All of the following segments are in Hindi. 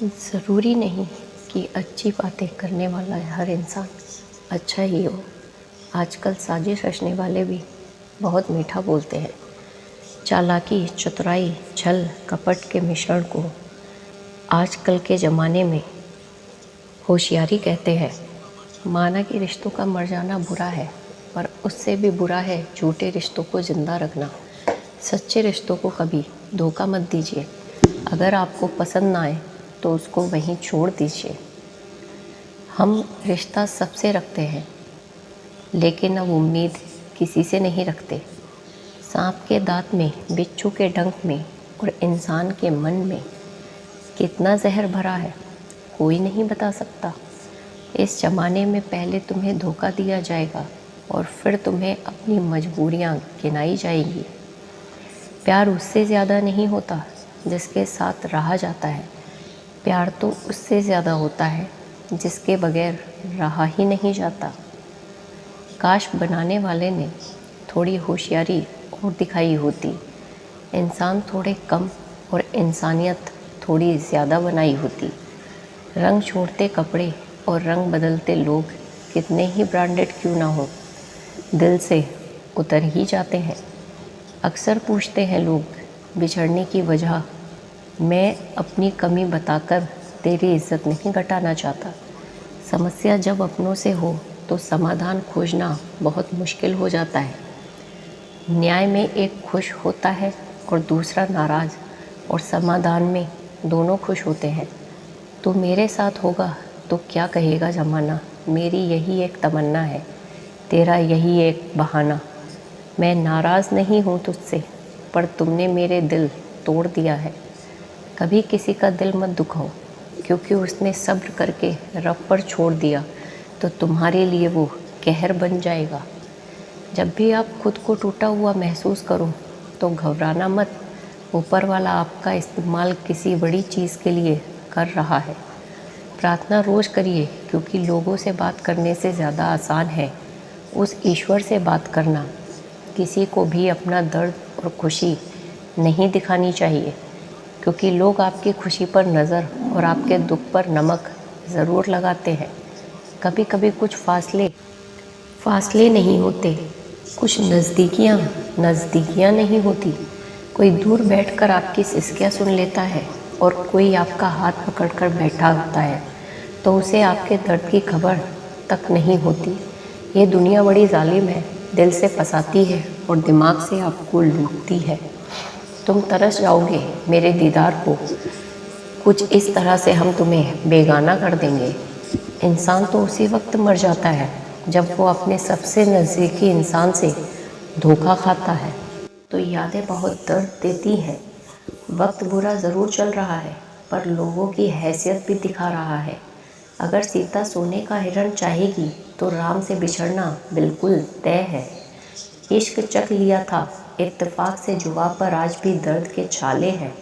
ज़रूरी नहीं कि अच्छी बातें करने वाला हर इंसान अच्छा ही हो। आजकल साजिश रचने वाले भी बहुत मीठा बोलते हैं। चालाकी, चतुराई, छल, कपट के मिश्रण को आजकल के ज़माने में होशियारी कहते हैं। माना कि रिश्तों का मर जाना बुरा है, पर उससे भी बुरा है झूठे रिश्तों को ज़िंदा रखना। सच्चे रिश्तों को कभी धोखा मत दीजिए। अगर आपको पसंद ना आए तो उसको वहीं छोड़ दीजिए। हम रिश्ता सबसे रखते हैं, लेकिन अब उम्मीद किसी से नहीं रखते। सांप के दांत में, बिच्छू के डंक में और इंसान के मन में कितना जहर भरा है, कोई नहीं बता सकता। इस ज़माने में पहले तुम्हें धोखा दिया जाएगा और फिर तुम्हें अपनी मजबूरियां गिनाई जाएंगी। प्यार उससे ज़्यादा नहीं होता जिसके साथ रहा जाता है। प्यार तो उससे ज़्यादा होता है जिसके बगैर रहा ही नहीं जाता। काश बनाने वाले ने थोड़ी होशियारी और दिखाई होती, इंसान थोड़े कम और इंसानियत थोड़ी ज़्यादा बनाई होती। रंग छोड़ते कपड़े और रंग बदलते लोग कितने ही ब्रांडेड क्यों ना हो, दिल से उतर ही जाते हैं। अक्सर पूछते हैं लोग बिछड़ने की वजह। मैं अपनी कमी बताकर तेरी इज्जत नहीं घटाना चाहता। समस्या जब अपनों से हो तो समाधान खोजना बहुत मुश्किल हो जाता है। न्याय में एक खुश होता है और दूसरा नाराज़, और समाधान में दोनों खुश होते हैं। तू मेरे साथ होगा तो क्या कहेगा ज़माना, मेरी यही एक तमन्ना है, तेरा यही एक बहाना। मैं नाराज़ नहीं हूँ तुझसे, पर तुमने मेरे दिल तोड़ दिया है। कभी किसी का दिल मत दुखाओ, क्योंकि उसने सब्र करके रब पर छोड़ दिया तो तुम्हारे लिए वो कहर बन जाएगा। जब भी आप खुद को टूटा हुआ महसूस करो तो घबराना मत। ऊपर वाला आपका इस्तेमाल किसी बड़ी चीज़ के लिए कर रहा है। प्रार्थना रोज़ करिए, क्योंकि लोगों से बात करने से ज़्यादा आसान है उस ईश्वर से बात करना। किसी को भी अपना दर्द और खुशी नहीं दिखानी चाहिए, क्योंकि लोग आपकी खुशी पर नज़र और आपके दुख पर नमक ज़रूर लगाते हैं। कभी कभी कुछ फासले नहीं होते, कुछ नज़दीकियाँ नहीं होती। कोई दूर बैठकर आपकी सिसकियाँ सुन लेता है और कोई आपका हाथ पकड़कर बैठा होता है तो उसे आपके दर्द की खबर तक नहीं होती। ये दुनिया बड़ी जालिम है, दिल से फंसाती है और दिमाग से आपको लूटती है। तुम तरस जाओगे मेरे दीदार को, कुछ इस तरह से हम तुम्हें बेगाना कर देंगे। इंसान तो उसी वक्त मर जाता है जब वो अपने सबसे नज़दीकी इंसान से धोखा खाता है। तो यादें बहुत दर्द देती हैं। वक्त बुरा ज़रूर चल रहा है, पर लोगों की हैसियत भी दिखा रहा है। अगर सीता सोने का हिरण चाहेगी तो राम से बिछड़ना बिल्कुल तय है। इश्क चख लिया था इत्तेफाक से जुबा पर, आज भी दर्द के छाले हैं।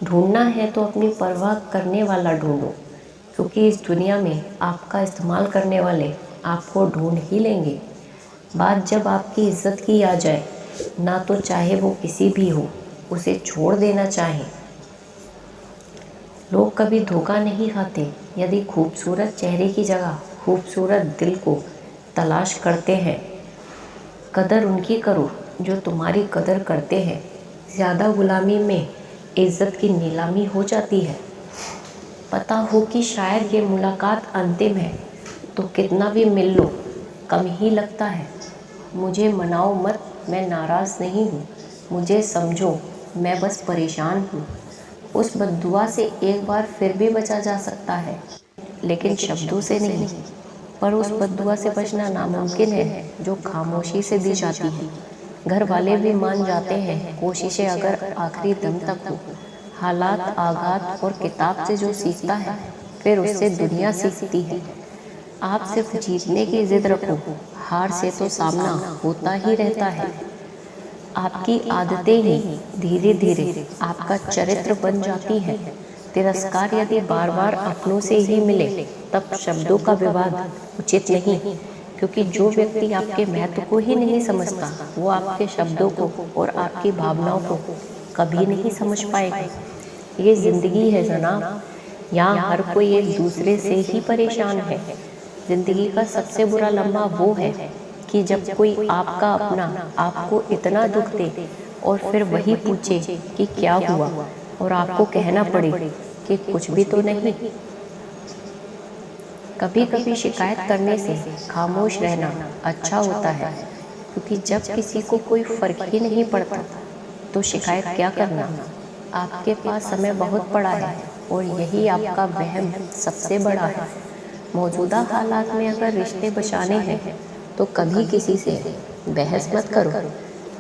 ढूंढना है तो अपनी परवाह करने वाला ढूंढो, क्योंकि इस दुनिया में आपका इस्तेमाल करने वाले आपको ढूंढ ही लेंगे। बात जब आपकी इज्जत की आ जाए ना, तो चाहे वो किसी भी हो, उसे छोड़ देना चाहें। लोग कभी धोखा नहीं खाते। यदि खूबसूरत चेहरे की जगह खूबसूरत दिल को तलाश करते हैं, कदर उनकी करो जो तुम्हारी कदर करते हैं। ज़्यादा गुलामी में इज्जत की नीलामी हो जाती है। पता हो कि शायद ये मुलाकात अंतिम है, तो कितना भी मिल लो कम ही लगता है। मुझे मनाओ मत, मैं नाराज़ नहीं हूँ। मुझे समझो, मैं बस परेशान हूँ। उस बद्दुआ से एक बार फिर भी बचा जा सकता है, लेकिन शब्दों से नहीं। पर उस बद्दुआ से बचना नामुमकिन है जो खामोशी से दी जाती है। घर वाले भी मान जाते हैं, कोशिशें अगर आखिरी दम तक हो। हालात, आघात और किताब से जो सीखता है, फिर उससे दुनिया सीखती है। आप सिर्फ जीतने की जिद रखो, हार से तो सामना होता ही रहता है। आपकी आदतें ही धीरे धीरे आपका चरित्र बन जाती हैं। तिरस्कार यदि बार बार अपनों से ही मिले, तब शब्दों का विवाद उचित नहीं, क्योंकि जो व्यक्ति आपके महत्व को ही नहीं समझता, वो आपके शब्दों को और आपकी भावनाओं को कभी नहीं समझ पाएगा। ये जिंदगी है जनाब, यहाँ हर कोई एक दूसरे से ही परेशान है। जिंदगी का सबसे बुरा लम्हा वो है कि जब कोई आपका अपना आपको इतना दुख दे और फिर वही पूछे कि क्या हुआ और आपको कहना पड़े कि कुछ भी तो नहीं। कभी कभी शिकायत करने से खामोश रहना अच्छा होता है, क्योंकि जब किसी को कोई फर्क ही नहीं पड़ता तो शिकायत क्या करना। आपके पास समय बहुत पड़ा है और यही आपका वहम सबसे बड़ा है। मौजूदा हालात में अगर रिश्ते बचाने हैं तो कभी किसी से बहस मत करो।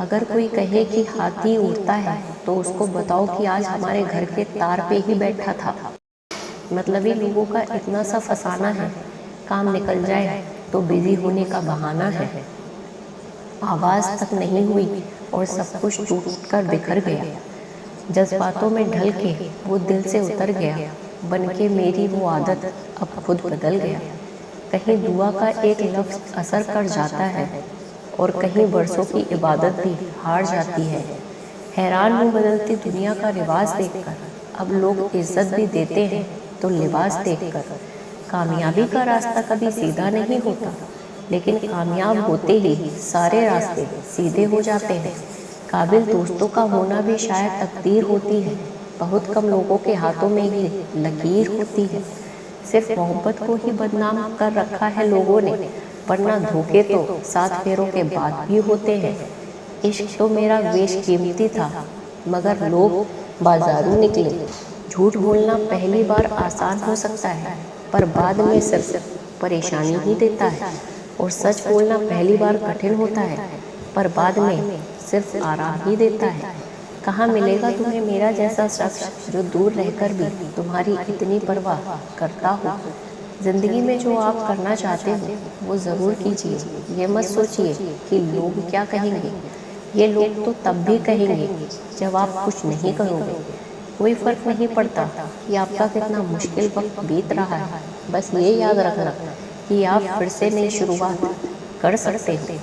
अगर कोई कहे कि हाथी उड़ता है तो उसको बताओ कि आज हमारे घर के तार पे ही बैठा था। मतलबी लोगों का इतना सा फसाना है, काम निकल जाए तो बिजी होने का बहाना है। आवाज़ तक नहीं हुई और सब कुछ टूट कर बिखर गया। जज्बातों में ढल के वो दिल से उतर गया, बन के मेरी वो आदत अब खुद बदल गया। कहीं दुआ का एक लफ्ज़ असर कर जाता है और कहीं बरसों की इबादत भी हार जाती है। हैरान हूँ बदलती दुनिया का रिवाज देखकर। अब लोग इज्जत भी देते हैं तो लिबास देखकर। कामयाबी का रास्ता कभी सीधा नहीं होता, लेकिन कामयाब होते ही सारे रास्ते सीधे हो जाते हैं। काबिल दोस्तों का होना भी शायद तकदीर होती है। बहुत कम लोगों के हाथों में ही लकीर होती है। सिर्फ मोहब्बत को ही बदनाम कर रखा है लोगों ने, वरना धोखे तो 7 फेरों के बाद भी होते हैं। इश्क तो मेरा बेशकीमती था, मगर लोग बाजारू निकले। झूठ बोलना पहली बार आसान हो सकता है, पर बाद में सिर्फ परेशानी ही देता है। और सच बोलना पहली बार कठिन होता है, पर बाद में सिर्फ आराम ही देता है। कहाँ मिलेगा तुम्हें मेरा जैसा शख्स जो दूर रहकर भी तुम्हारी इतनी परवाह करता हो। ज़िंदगी में जो आप करना चाहते हो वो ज़रूर कीजिए। ये मत सोचिए कि लोग क्या कहेंगे। ये लोग तो तब भी कहेंगे जब आप कुछ नहीं करोगे। कोई फ़र्क नहीं पड़ता कि आपका कितना मुश्किल वक्त बीत रहा है। बस ये याद रखना कि आप फिर से नई शुरुआत कर सकते हो।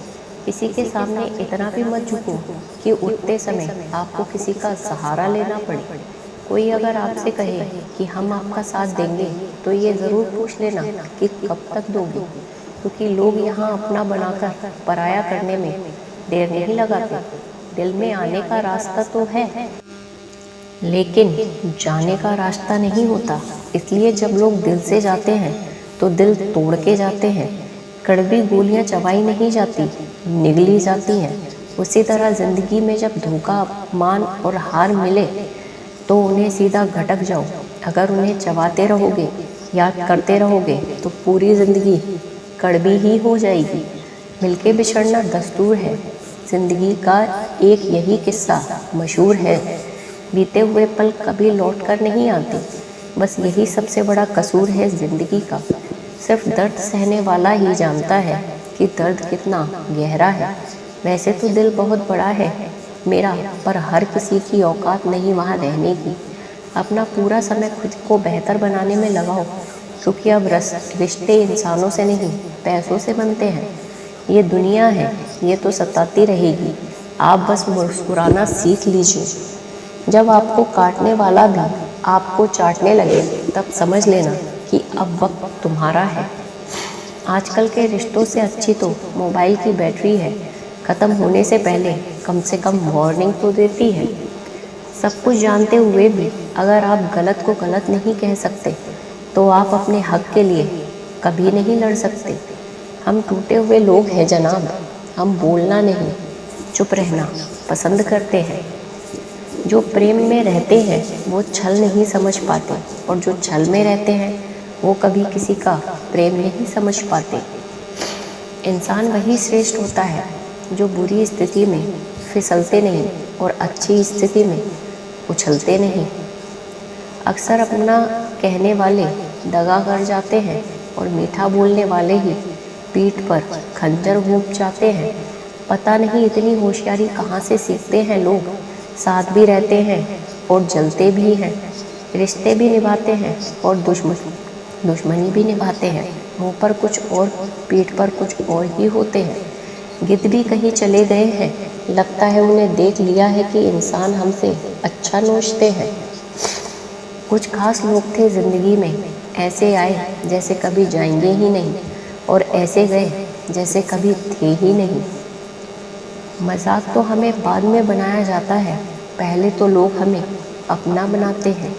किसी के सामने इतना भी मत झुको कि उठते समय आपको किसी का सहारा लेना पड़े। कोई अगर आपसे कहे कि हम आपका साथ देंगे तो ये ज़रूर पूछ लेना कि कब तक दोगे, क्योंकि लोग यहाँ अपना बनाकर पराया करने में देर नहीं लगाते। दिल में आने का रास्ता तो है, लेकिन जाने का रास्ता नहीं होता। इसलिए जब लोग दिल से जाते हैं तो दिल तोड़ के जाते हैं। कड़वी गोलियां चबाई नहीं जाती, निगली जाती हैं। उसी तरह ज़िंदगी में जब धोखा, अपमान और हार मिले तो उन्हें सीधा घटक जाओ। अगर उन्हें चबाते रहोगे, याद करते रहोगे, तो पूरी ज़िंदगी कड़वी ही हो जाएगी। मिलके बिछड़ना दस्तूर है। ज़िंदगी का एक यही किस्सा मशहूर है, बीते हुए पल कभी लौट कर नहीं आते। बस यही सबसे बड़ा कसूर है ज़िंदगी का। सिर्फ दर्द सहने वाला ही जानता है कि दर्द कितना गहरा है। वैसे तो दिल बहुत बड़ा है मेरा, पर हर किसी की औकात नहीं वहाँ रहने की। अपना पूरा समय खुद को बेहतर बनाने में लगाओ, क्योंकि अब रिश्ते इंसानों से नहीं पैसों से बनते हैं। ये दुनिया है, ये तो सताती रहेगी। आप बस मुस्कुराना सीख लीजिए। जब आपको काटने वाला भी आपको चाटने लगे तब समझ लेना कि अब वक्त तुम्हारा है। आजकल के रिश्तों से अच्छी तो मोबाइल की बैटरी है, ख़त्म होने से कम वार्निंग तो देती है। सब कुछ जानते हुए भी अगर आप गलत को गलत नहीं कह सकते तो आप अपने हक के लिए कभी नहीं लड़ सकते। हम टूटे हुए लोग हैं जनाब। हम बोलना नहीं, चुप रहना पसंद करते हैं। जो प्रेम में रहते हैं वो छल नहीं समझ पाते, और जो छल में रहते हैं वो कभी किसी का प्रेम नहीं समझ पाते। इंसान वही श्रेष्ठ होता है जो बुरी स्थिति में फिसलते नहीं और अच्छी स्थिति में उछलते नहीं। अक्सर अपना कहने वाले दगा कर जाते हैं और मीठा बोलने वाले ही पीठ पर खंजर घोंप जाते हैं। पता नहीं इतनी होशियारी कहाँ से सीखते हैं लोग। साथ भी रहते हैं और जलते भी हैं, रिश्ते भी निभाते हैं और दुश्मनी भी निभाते हैं। मुंह पर कुछ और पीठ पर कुछ और ही होते हैं। गिद्ध भी कहीं चले गए हैं, लगता है उन्हें देख लिया है कि इंसान हमसे अच्छा नोचते हैं। कुछ खास लोग थे ज़िंदगी में, ऐसे आए जैसे कभी जाएंगे ही नहीं, और ऐसे गए जैसे कभी थे ही नहीं। मजाक तो हमें बाद में बनाया जाता है, पहले तो लोग हमें अपना बनाते हैं।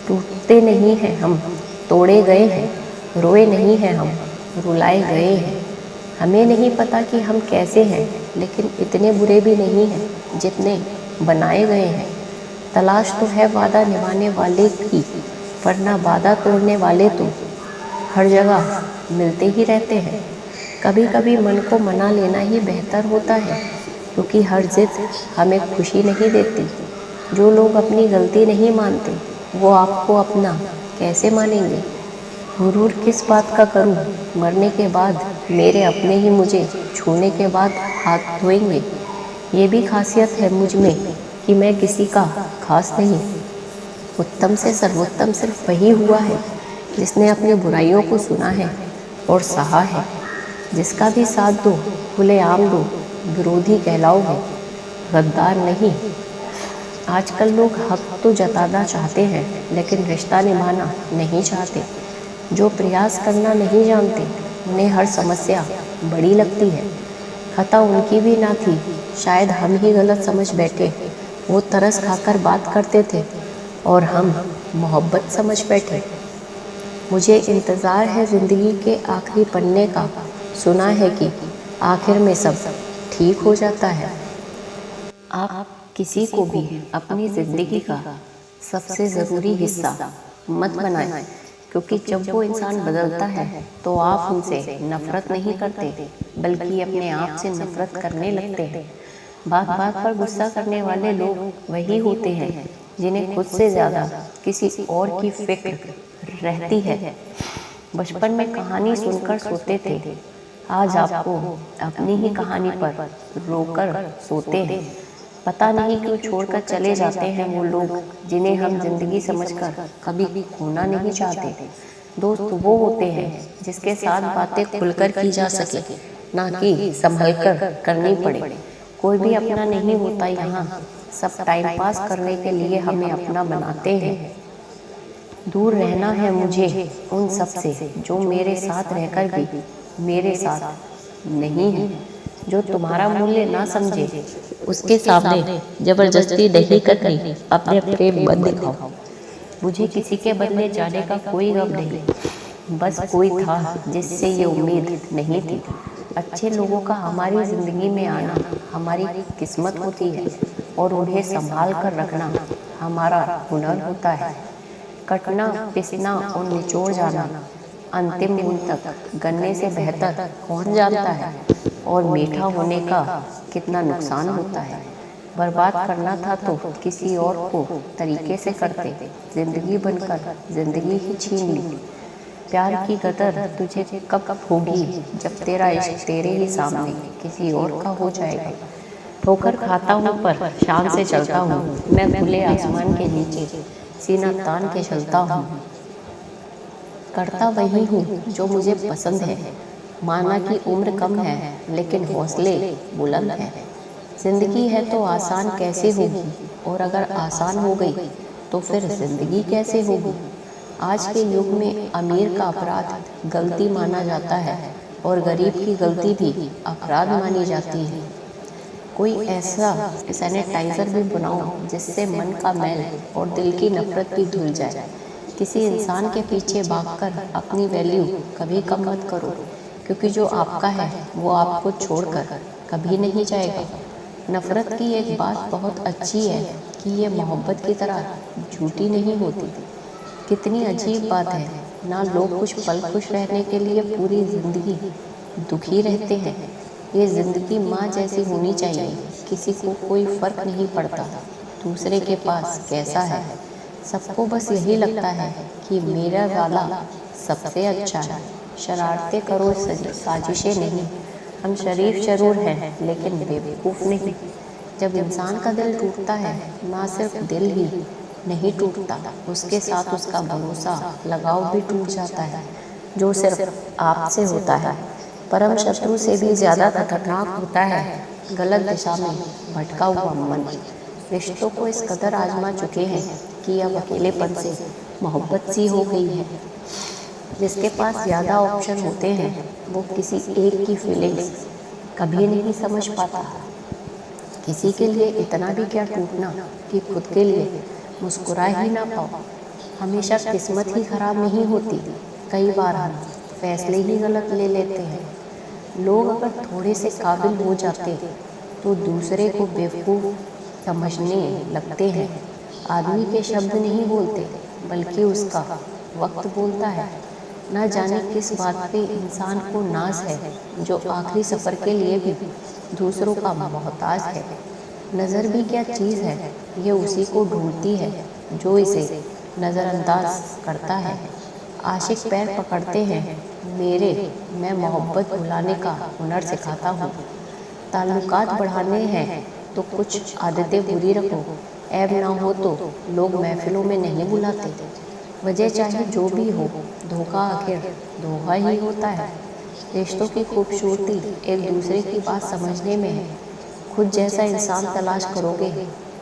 टूटते नहीं हैं हम, तोड़े गए हैं। रोए नहीं हैं हम, रुलाए गए हैं। हमें नहीं पता कि हम कैसे हैं, लेकिन इतने बुरे भी नहीं हैं जितने बनाए गए हैं। तलाश तो है वादा निभाने वाले की, वरना वादा तोड़ने वाले तो हर जगह मिलते ही रहते हैं। कभी कभी मन को मना लेना ही बेहतर होता है, क्योंकि हर जिद हमें खुशी नहीं देती। जो लोग अपनी गलती नहीं मानते, वो आपको अपना कैसे मानेंगे? गुरूर किस बात का करूं, मरने के बाद मेरे अपने ही मुझे छूने के बाद हाथ धोएंगे। ये भी खासियत है मुझ में कि मैं किसी का खास नहीं। उत्तम से सर्वोत्तम सिर्फ वही हुआ है जिसने अपनी बुराइयों को सुना है और सहा है। जिसका भी साथ दो, खुलेआम दो, विरोधी कहलाओगे, गद्दार नहीं। आजकल लोग हक तो जताना चाहते हैं, लेकिन रिश्ता निभाना नहीं चाहते। जो प्रयास करना नहीं जानते, उन्हें हर समस्या बड़ी लगती है। खता उनकी भी ना थी, शायद हम ही गलत समझ बैठे। वो तरस खाकर बात करते थे और हम मोहब्बत समझ बैठे। मुझे इंतज़ार है ज़िंदगी के आखिरी पन्ने का। सुना है कि आखिर में सब ठीक हो जाता है। आप किसी को भी अपनी ज़िंदगी का सबसे ज़रूरी हिस्सा मत बनाएं, क्योंकि जब वो इंसान बदलता है तो आप उनसे नफ़रत नहीं करते, बल्कि अपने आप से नफ़रत करने लगते हैं। बात बात पर गुस्सा करने वाले लोग वही होते हैं जिन्हें खुद से ज़्यादा किसी और की फिक्र रहती है। बचपन में कहानी सुनकर सोते थे, आज आपको अपनी ही कहानी पर रोकर सोते हैं। पता नहीं क्यों छोड़कर चले जाते हैं वो लोग जिन्हें हम जिंदगी समझकर कभी खोना नहीं चाहते। दोस्त वो होते हैं जिसके साथ बातें खुलकर की जा सके, ना कि संभलकर करनी पड़े। कोई भी अपना नहीं होता यहाँ, सब टाइम पास करने के लिए हमें अपना बनाते हैं। दूर रहना है मुझे उन सब से जो मेरे साथ रहकर भी मेरे साथ नहीं है। जो तुम्हारा मूल्य ना समझे, उसके सामने जबरदस्ती नहीं करनी, अपने प्रेम मत दिखाओ। मुझे किसी के बदले जाने का कोई गम नहीं, बस कोई था जिससे ये उम्मीद नहीं थी। अच्छे लोगों का हमारी ज़िंदगी में आना हमारी किस्मत होती है, और उन्हें संभाल कर रखना हमारा हुनर होता है। कटना, पिसना और निचोड़ जाना अंतिम दिन तक गन्ने से बेहतर कौन जानता है, और मीठा होने का कितना नुकसान होता है। बर्बाद करना था तो किसी और को तरीके से करते, जिंदगी बनकर जिंदगी ही छीन ली। प्यार की कदर तुझे कब होगी जब तेरा इश्क तेरे ही सामने किसी और का हो जाएगा। ठोकर खाता हूँ पर शान से चलता हूँ, मैं खुले आसमान के नीचे सीना तान के चलता हूँ। करता वही हूँ जो मुझे पसंद है, माना कि उम्र कम है लेकिन हौसले बुलंद हैं। जिंदगी है तो आसान कैसे होगी, और अगर आसान हो गई तो फिर जिंदगी कैसे होगी। आज के युग में अमीर का अपराध गलती माना जाता है, और गरीब की गलती भी अपराध मानी जाती है। कोई ऐसा सैनिटाइज़र भी बनाओ जिससे मन का मैल और दिल की नफरत भी धुल जाए। किसी इंसान के पीछे भागकर अपनी वैल्यू कभी कम मत करो, क्योंकि जो आपका है वो आपको छोड़कर कभी नहीं जाएगा। नफरत की एक बात बहुत अच्छी है कि ये मोहब्बत की तरह झूठी नहीं होती। कितनी अजीब बात है ना, लोग कुछ पल खुश रहने के लिए पूरी ज़िंदगी दुखी रहते हैं। ये ज़िंदगी माँ जैसी होनी चाहिए, किसी को कोई फ़र्क नहीं पड़ता दूसरे के पास कैसा है। सबको बस यही लगता है कि मेरा वाला सबसे अच्छा है। शरारतें करो, साजिशें नहीं। हम शरीफ जरूर हैं लेकिन बेवकूफ़ नहीं। जब इंसान का दिल टूटता है, ना सिर्फ दिल ही नहीं टूटता, उसके साथ उसका भरोसा, लगाव भी टूट जाता है, जो सिर्फ आपसे होता है। परम शत्रु से भी ज़्यादा खतरनाक होता है गलत दिशा में भटका हुआ मन। रिश्तों को इस कदर आजमा चुके हैं कि अब अकेलेपन से मोहब्बत सी हो गई है। जिसके पास ज़्यादा ऑप्शन होते हैं वो किसी एक की फीलिंग्स कभी नहीं समझ पाता। किसी के लिए इतना भी क्या टूटना कि खुद के लिए मुस्कुरा ही ना पाओ। हमेशा किस्मत ही खराब नहीं होती, कई बार हम फैसले ही गलत ले लेते हैं। लोग अगर थोड़े से काबिल हो जाते तो दूसरे को बेवकूफ़ समझने लगते हैं। आदमी के शब्द नहीं बोलते बल्कि उसका वक्त बोलता है। न जाने किस बात पे इंसान को नाज है जो आखिरी सफ़र के लिए भी दूसरों का मोहताज है। नज़र भी क्या चीज़ है, ये उसी को ढूंढती है जो इसे नज़रअंदाज करता है। आशिक पैर पकड़ते हैं मेरे, मैं मोहब्बत भुलाने का हुनर सिखाता हूँ। ताल्लुकात बढ़ाने हैं तो कुछ आदतें बुरी रखो, ऐब ना हो तो लोग महफिलों में नहीं बुलाते। वजह चाहे जो भी हो, धोखा आखिर धोखा ही होता है। रिश्तों की खूबसूरती एक दूसरे की बात समझने में है। खुद जैसा इंसान तलाश करोगे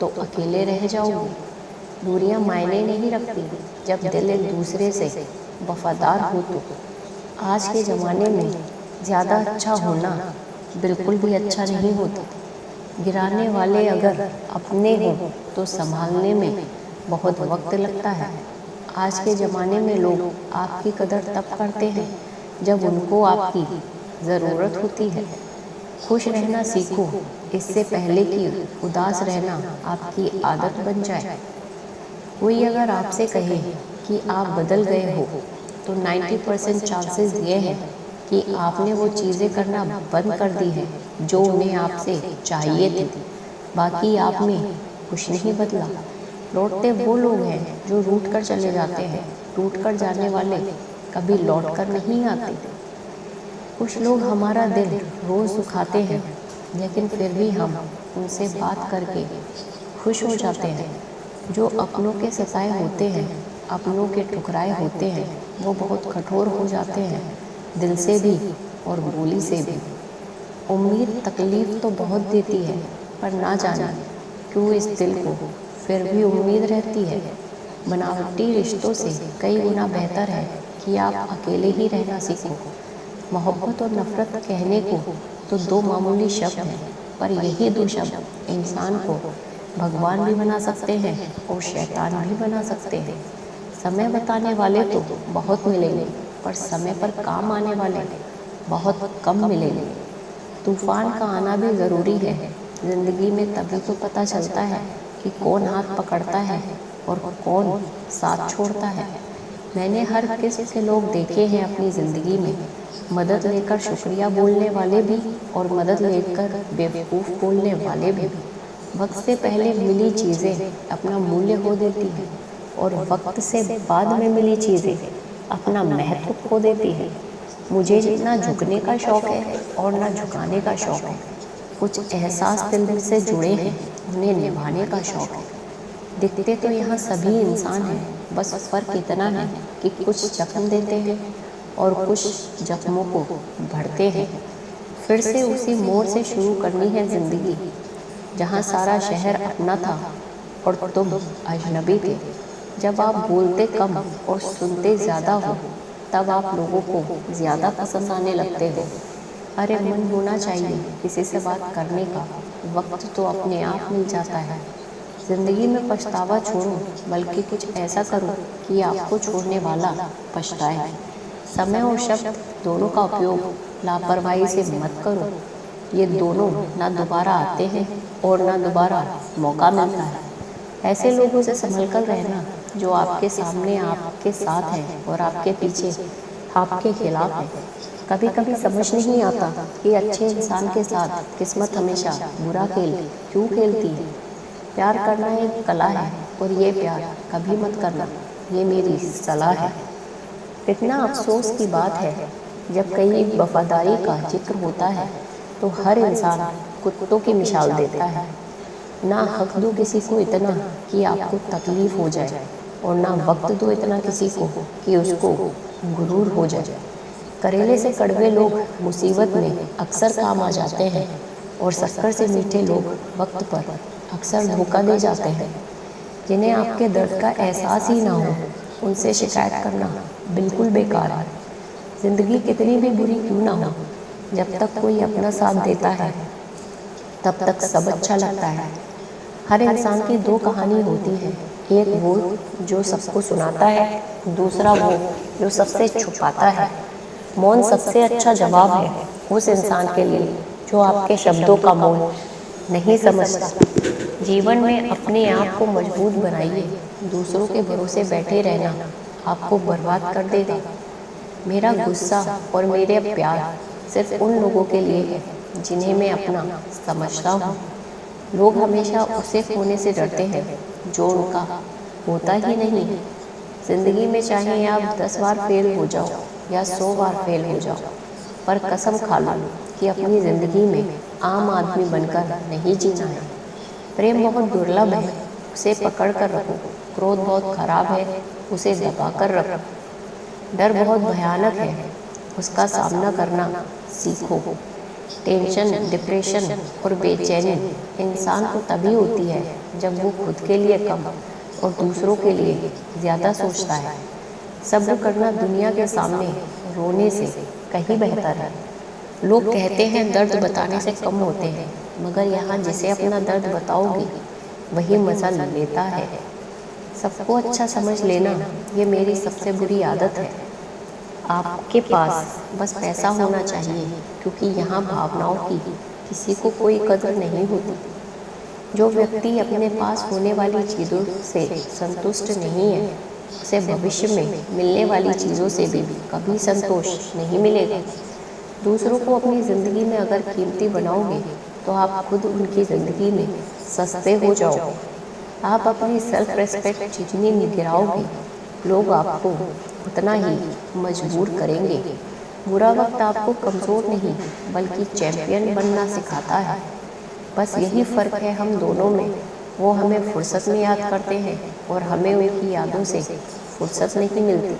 तो अकेले रह जाओगे। दूरियां मायने नहीं रखती जब दिल एक दूसरे से वफादार हो तो। आज के ज़माने में ज़्यादा अच्छा होना बिल्कुल भी अच्छा नहीं होता। गिराने वाले अगर अपने हों तो संभालने में बहुत वक्त लगता है। आज के ज़माने में लोग आपकी कदर तब करते हैं जब उनको आपकी ज़रूरत होती है। खुश रहना सीखो इससे पहले कि उदास रहना आपकी आदत बन जाए। कोई अगर आपसे कहे कि आप बदल गए हो तो 90% चांसेस ये हैं कि आपने वो चीज़ें करना बंद कर दी है जो उन्हें आपसे चाहिए थी। बाकी आप में कुछ नहीं बदला। लौटते वो लोग हैं जो रूठ कर चले जाते हैं, टूट कर जाने वाले कभी लौट कर नहीं आते। कुछ लोग हमारा दिल रोज़ दुखाते हैं लेकिन फिर भी हम उनसे बात करके खुश हो जाते हैं। जो अपनों के सताए होते हैं, अपनों के ठुकराए होते हैं, वो बहुत कठोर हो जाते हैं, दिल से भी और बोली से भी। उम्मीद तकलीफ़ तो बहुत देती है पर ना जाने क्यों इस दिल को फिर भी उम्मीद रहती है। बनावटी रिश्तों से कई गुना बेहतर है कि आप अकेले ही रहना सीखो। मोहब्बत और नफ़रत कहने को तो दो मामूली शब्द हैं, पर यही दो शब्द इंसान को भगवान भी बना सकते हैं और शैतान भी बना सकते हैं। समय बताने वाले तो बहुत मिलेंगे पर समय पर काम आने वाले बहुत कम मिलेंगे। तूफान का आना भी ज़रूरी है। ज़िंदगी में तभी तो पता चलता है कि कौन हाथ पकड़ता है और कौन साथ छोड़ता है। मैंने हर किस्म के लोग देखे हैं अपनी ज़िंदगी में, मदद लेकर शुक्रिया बोलने वाले भी और मदद लेकर बेवकूफ़ बोलने वाले भी। वक्त से पहले मिली चीज़ें अपना मूल्य खो देती हैं और वक्त से बाद में मिली चीज़ें अपना महत्व खो देती हैं। मुझे जितना झुकने का शौक़ है और ना झुकाने का शौक़ है। कुछ एहसास दिल से जुड़े हैं, उन्हें निभाने का शौक़ है। दिखते तो यहाँ सभी इंसान हैं, बस फ़र्क इतना है कि कुछ जख्म देते हैं और कुछ जख्मों को भरते हैं। फिर से उसी मोड़ से शुरू करनी है ज़िंदगी जहाँ सारा शहर अपना था और तुम अजनबी थे। जब आप बोलते कम और सुनते ज़्यादा हो तब आप लोगों को ज़्यादा पसंद आने लगते हो। अरे मन होना चाहिए किसी से बात करने का, वक्त तो अपने आप मिल जाता है। ज़िंदगी में पछतावा छोड़ो बल्कि कुछ ऐसा करो कि आपको छोड़ने वाला पछताए। समय और शब्द दोनों का उपयोग लापरवाही से मत करो। ये दोनों ना दोबारा आते हैं और ना दोबारा मौका मिलता है। ऐसे लोगों से संभल कर रहना जो आपके सामने आपके साथ हैं और आपके पीछे आपके खिलाफ है। कभी कभी समझ नहीं आता कि अच्छे इंसान के साथ किस्मत हमेशा बुरा खेल क्यों खेलती है। प्यार करना एक कला है और ये प्यार कभी मत करना, ये मेरी सलाह है। इतना अफसोस की बात है जब कहीं वफादारी का जिक्र होता है तो हर इंसान कुत्तों की मिसाल देता है। ना हक दो किसी को इतना कि आपको तकलीफ़ हो जाए और ना वक्त दो इतना किसी को कि उसको गुरूर हो जाए। करेले से कड़वे लोग मुसीबत में अक्सर काम आ जाते हैं और शक्कर से मीठे लोग वक्त पर अक्सर धोखा दे जाते हैं। जिन्हें आपके दर्द का एहसास ही ना हो उनसे शिकायत करना बिल्कुल बेकार है। ज़िंदगी कितनी भी बुरी क्यों ना हो, जब तक कोई अपना साथ देता है तब तक सब अच्छा लगता है। हर इंसान की दो कहानी होती है, एक वो जो सबको सुनाता है, दूसरा वो जो सबसे छुपाता है। मौन सबसे अच्छा जवाब है उस इंसान के लिए जो आपके शब्दों का मोल नहीं समझता। जीवन में अपने आप को मजबूत बनाइए, दूसरों के भरोसे बैठे रहना आपको बर्बाद कर देगा। मेरा गुस्सा और मेरे प्यार सिर्फ उन लोगों के लिए है जिन्हें मैं अपना समझता हूँ। लोग हमेशा उसे खोने से डरते हैं जो उनका होता ही नहीं है। जिंदगी में चाहे आप 10 बार फेल हो जाओ या 100 बार फेल हो जाओ, पर कसम खा लो कि अपनी ज़िंदगी में आम आदमी बनकर नहीं जीना है। प्रेम बहुत दुर्लभ है, उसे पकड़ कर रखो। क्रोध बहुत खराब है, उसे दबा कर रखो। डर बहुत भयानक है, उसका सामना करना सीखो। टेंशन, डिप्रेशन और बेचैनी इंसान को तभी होती है जब वो खुद के लिए कम और दूसरों के लिए ज़्यादा सोचता है। सब्र करना दुनिया के सामने रोने से कहीं बेहतर है। लोग कहते हैं दर्द बताने से कम होते हैं, मगर यहाँ जिसे अपना दर्द बताओगे वही मज़ा लेता है। सबको अच्छा समझ लेना ये मेरी सबसे बुरी आदत है। आपके पास बस पैसा होना चाहिए, क्योंकि यहाँ भावनाओं की किसी को कोई कदर नहीं होती। जो व्यक्ति अपने पास होने वाली चीज़ों से संतुष्ट नहीं है, उसे भविष्य में मिलने वाली चीज़ों से भी कभी संतोष नहीं मिलेगा। दूसरों को अपनी ज़िंदगी में अगर कीमती बनाओगे तो आप खुद उनकी ज़िंदगी में सस्ते हो जाओगे। आप अपनी सेल्फ रेस्पेक्ट जितनी गिराओगे, लोग आपको उतना ही मजबूर करेंगे। बुरा वक्त आपको कमज़ोर नहीं बल्कि चैंपियन बनना सिखाता है। बस यही फ़र्क है हम दोनों में। वो हमें फुर्सत में याद करते हैं और हमें उनकी यादों से फुर्सत नहीं मिलती।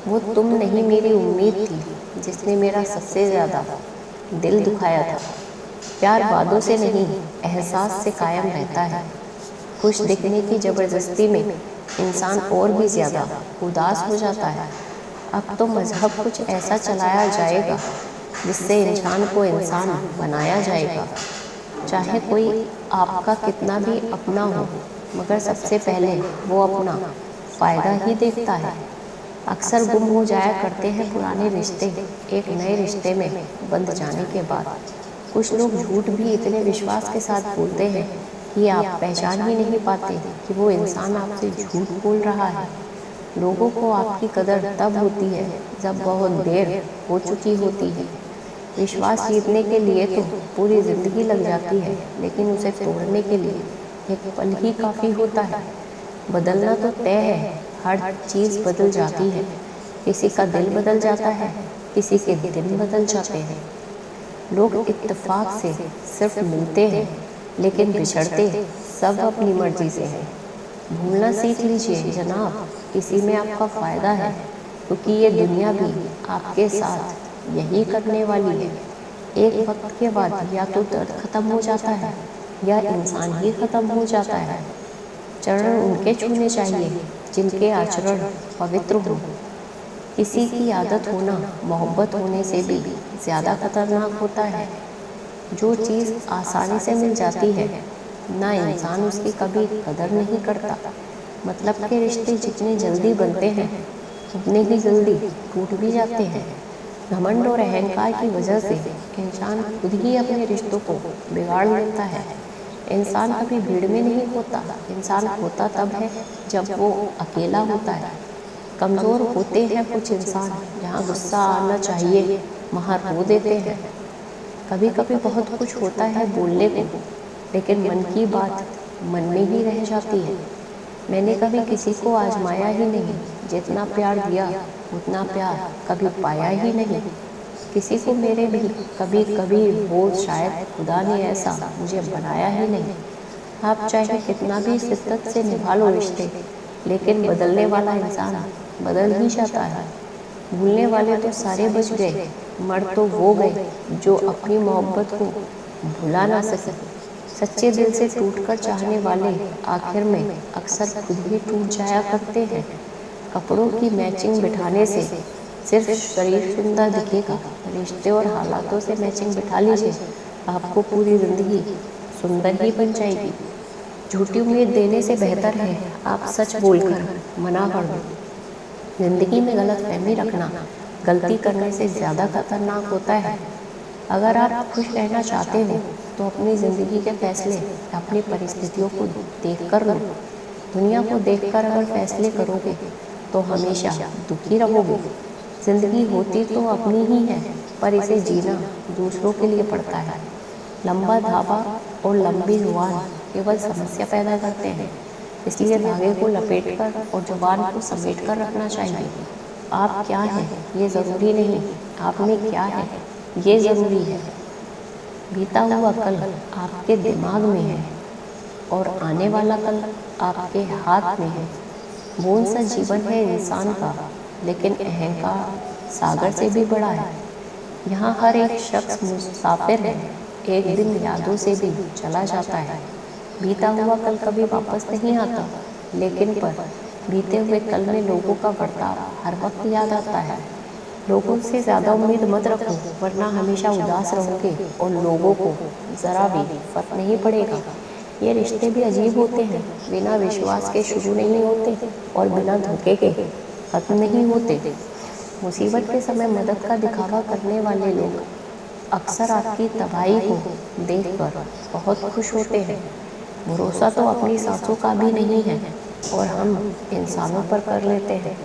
वो तुम नहीं मेरी उम्मीद थी जिसने मेरा सबसे ज़्यादा दिल दुखाया था। प्यार वादों से नहीं, एहसास से कायम रहता है। खुश दिखने की ज़बरदस्ती में इंसान और भी ज़्यादा उदास हो जाता है। अब तो मज़हब कुछ ऐसा चलाया जाएगा जिससे इंसान को इंसान बनाया जाएगा। चाहे कोई आपका कितना भी अपना हो, मगर सबसे पहले वो अपना फ़ायदा ही देखता है। अक्सर गुम हो जाया करते हैं पुराने रिश्ते एक नए रिश्ते में बंध जाने के बाद। कुछ लोग झूठ भी इतने विश्वास के साथ बोलते हैं कि आप पहचान ही नहीं पाते कि वो इंसान आपसे झूठ बोल रहा है। लोगों को आपकी कदर तब होती है जब बहुत देर हो चुकी होती है। विश्वास जीतने के लिए तो पूरी ज़िंदगी लग जाती है, लेकिन उसे तोड़ने के लिए एक पल ही काफ़ी होता है। बदलना तो तय है, हर चीज़ बदल जाती है। किसी का दिल बदल जाता है, किसी के दिन बदल जाते हैं। लोग इत्तेफाक से सिर्फ मिलते हैं, लेकिन बिछड़ते सब अपनी मर्जी से हैं। भूलना सीख लीजिए जनाब, इसी में आपका फ़ायदा है, क्योंकि ये दुनिया भी आपके साथ यही करने वाली है। एक वक्त के बाद या तो दर्द ख़त्म हो जाता है या इंसान ही ख़त्म हो जाता है। चरण उनके छूने चाहिए जिनके आचरण पवित्र हो। किसी की आदत होना मोहब्बत होने से भी ज़्यादा खतरनाक होता है। जो चीज़ आसानी से मिल जाती है ना, इंसान उसकी कभी कदर नहीं करता। मतलब के रिश्ते जितने जल्दी बनते हैं उतने ही जल्दी टूट भी जाते हैं। घमंड और अहंकार की वजह से इंसान खुद ही अपने रिश्तों को बिगाड़ लेता है। इंसान कभी भीड़ में नहीं होता, इंसान होता तब है जब वो अकेला होता है। कमज़ोर होते हैं कुछ इंसान, जहाँ गुस्सा आना चाहिए वहाँ रो देते हैं। कभी कभी बहुत कुछ होता है बोलने को, लेकिन मन की बात मन में ही रह जाती है। मैंने कभी किसी को आजमाया ही नहीं, जितना प्यार दिया उतना प्यार कभी पाया ही नहीं। किसी को मेरे भी कभी कभी वो शायद खुदा ने ऐसा मुझे बनाया ही नहीं। आप चाहे कितना भी शिद्दत से निभा लो रिश्ते, लेकिन बदलने वाला इंसान बदल ही जाता है। भूलने वाले तो सारे बच गए, मर तो वो गए जो अपनी मोहब्बत को भुला ना सके। सच्चे दिल से टूटकर चाहने वाले आखिर में अक्सर खुद ही टूट जाया करते हैं। कपड़ों की मैचिंग बिठाने से सिर्फ शरीर सुंदर दिखेगा, रिश्ते और हालातों से मैचिंग बिठा लीजिए, आपको पूरी ज़िंदगी सुंदर ही बन जाएगी। झूठी उम्मीद देने से बेहतर है आप सच बोलकर मना कर दो। ज़िंदगी में गलतफहमी रखना गलती करने से ज़्यादा खतरनाक होता है। अगर आप खुश रहना चाहते हो तो अपनी ज़िंदगी के फैसले अपनी परिस्थितियों को देखकर लो। दुनिया को देखकर अगर फैसले करोगे तो हमेशा दुखी रहोगे। ज़िंदगी होती तो अपनी ही है, पर इसे जीना दूसरों के लिए पड़ता है। लंबा धावा और लंबी जुबान केवल समस्या पैदा करते हैं, इसलिए धागे को लपेटकर और जुबान को समेटकर रखना चाहिए। आप क्या हैं ये ज़रूरी नहीं, आप में क्या है ये ज़रूरी है। बीता हुआ कल आपके दिमाग में है और आने वाला कल आपके हाथ में है। बूंद सा जीवन है इंसान का, लेकिन अहंकार सागर से भी बड़ा है। यहाँ हर एक शख्स मुसाफिर है, एक दिन यादों से भी चला जाता है। बीता हुआ कल कभी वापस नहीं आता, लेकिन पर बीते हुए कल में लोगों का बर्ताव हर वक्त याद आता है। लोगों से ज़्यादा उम्मीद मत रखो, वरना हमेशा उदास रहोगे और लोगों को ज़रा भी फर्क नहीं पड़ेगा। ये रिश्ते भी अजीब होते हैं, बिना विश्वास के शुरू नहीं होते और बिना धोखे के खत्म नहीं होते। मुसीबत के समय मदद का दिखावा करने वाले लोग अक्सर आपकी तबाही को देखकर बहुत खुश होते हैं। भरोसा तो अपनी सांसों का भी नहीं है और हम इंसानों पर कर लेते हैं।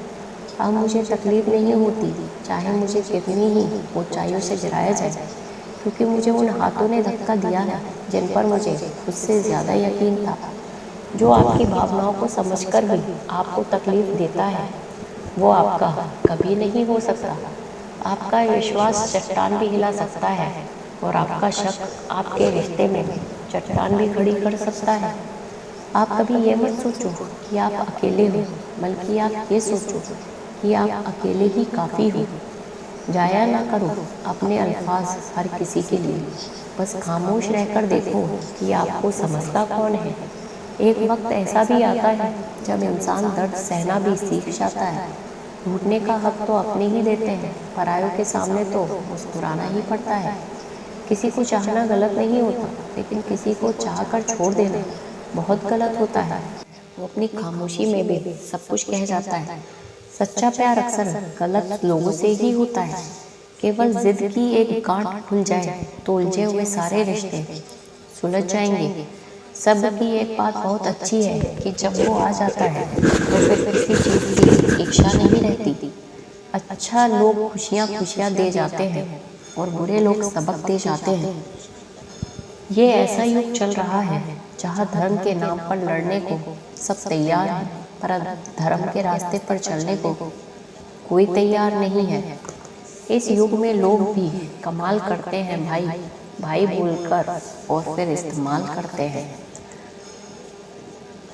अब मुझे तकलीफ नहीं होती, चाहे मुझे कितनी ही ऊंचाइयों से गिराया जाए, क्योंकि मुझे उन हाथों ने धक्का दिया है जिन पर मुझे खुद से ज़्यादा यकीन था। जो आपकी भावनाओं को समझकर भी आपको तकलीफ देता है, वो आपका कभी नहीं हो सकता। आपका विश्वास चट्टान भी हिला सकता है और आपका शक आपके रिश्ते में चट्टान भी खड़ी कर सकता है। आप कभी ये मत सोचो कि आप अकेले हो, बल्कि आप ये सोचो कि आप अकेले ही काफ़ी हो। जाया ना करो अपने अल्फाज हर किसी के लिए, बस खामोश रहकर देखो कि आपको समझता कौन है। एक वक्त ऐसा भी आता है जब इंसान दर्द सहना भी सीख जाता है। टूटने का हक तो अपने ही देते हैं, परायों के सामने तो मुस्कुराना ही पड़ता है। किसी को चाहना गलत नहीं होता, लेकिन किसी को चाह कर छोड़ देना बहुत गलत होता है। वो अपनी खामोशी में भी सब कुछ कह जाता है। सच्चा प्यार अक्सर गलत लोगों से ही होता है। केवल जिद की एक गांठ खुल जाए तो उलझे हुए सारे रिश्ते सुलझ जाएंगे। सब की एक बात बहुत अच्छी है कि जब वो आ जाता है तो फिर किसी चीज़ की इच्छा नहीं रहती। अच्छा लोग खुशियाँ खुशियाँ दे जाते हैं और बुरे लोग सबक दे जाते हैं। ये ऐसा युग चल रहा है जहाँ धर्म के नाम पर लड़ने को सब तैयार हैं, पर धर्म के रास्ते पर चलने को कोई तैयार नहीं है। इस युग में लोग भी कमाल करते हैं भाई भाई बोलकर और फिर इस्तेमाल करते हैं।